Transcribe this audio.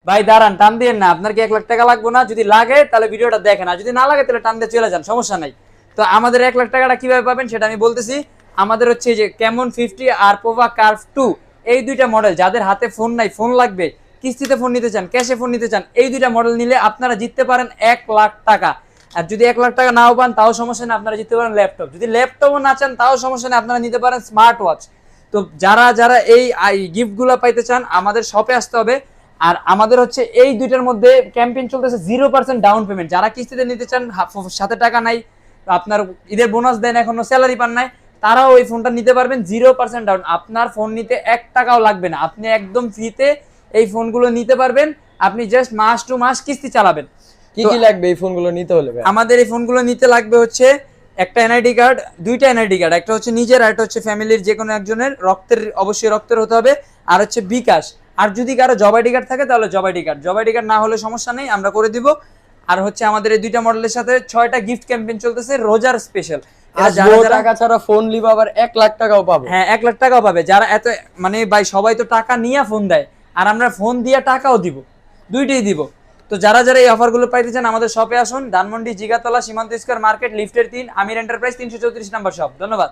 ভাই দাঁড়ান, টান দিয়েন না। আপনার কি 1 লাখ টাকা লাগবে না? যদি লাগে তাহলে ভিডিওটা দেখেন, আর যদি না লাগে তাহলে টান দিয়ে চলে যান, সমস্যা নাই। তো আমাদের 1 লাখ টাকাটা কিভাবে পাবেন সেটা আমি বলতেছি। আমাদের হচ্ছে যে ক্যামন 50 আর পোভা কার্ভ 2, এই দুইটা মডেল, যাদের হাতে ফোন নাই, ফোন লাগবে, কিস্তিতে ফোন নিতে চান, ক্যাশে ফোন নিতে চান, এই দুইটা মডেল নিলে আপনারা জিততে পারেন 1 লাখ টাকা। আর যদি 1 লাখ টাকা নাও পান তাও সমস্যা নেই, আপনারা জিততে পারেন ল্যাপটপ। যদি ল্যাপটপও না চান তাও সমস্যা নেই, আপনারা নিতে পারেন স্মার্ট ওয়াচ। তো যারা যারা এই গিফটগুলো পাইতে চান আমাদের শপে আসতে হবে। আর আমাদের হচ্ছে এই দুইটার মধ্যে ক্যাম্পেইন চলতেছে 0% ডাউন পেমেন্ট। যারা কিস্তিতে নিতে চান, সাথে টাকা নাই, আপনার ঈদের বোনাস দেন, এখনো স্যালারি পান নাই, তারাও ওই ফোনটা নিতে পারবেন 0% ডাউন। আপনার ফোন নিতে 1 টাকাও লাগবে না, আপনি একদম ফ্রিতে এই ফোনগুলো নিতে পারবেন। আপনি জাস্ট মাস টু মাস কিস্তি চালাবেন। কি কি লাগবে এই ফোনগুলো নিতে হলে ভাই? আমাদের এই ফোনগুলো নিতে লাগবে হচ্ছে একটা এনআইডি কার্ড, দুইটা এনআইডি কার্ড, একটা হচ্ছে নিজের আর একটা হচ্ছে ফ্যামিলির যে কোনো একজনের, রক্তের অবশ্যই রক্তের হতে হবে, আর হচ্ছে বিকাশ। আর যদি কারো জব আইডি কার্ড থাকে তাহলে job ID card, job ID card না হলে সমস্যা নেই, আমরা করে দিব। আর হচ্ছে আমাদের এই দুইটা মডেলের সাথে 6টা গিফট ক্যাম্পেইন চলতেছে রোজার স্পেশাল। টাকা ছাড়া ফোন লিবা আবার 1 লাখ টাকাও পাবো? হ্যাঁ, 1 লাখ টাকাও পাবে। যারা এত মানে ভাই, সবাই তো টাকা নিয়ে ফোন দেয়, আর আমরা ফোন দিয়ে টাকাও দিব, দুইটাই দিব। তো যারা যারা এই অফারগুলো পাইতে চান আমাদের শপে আসুন, ধানমন্ডি জিগাতলা সীমান্ত স্কয়ার মার্কেট লিফটের 3, আমির এন্টারপ্রাইজ 334 নাম্বার শপ। ধন্যবাদ।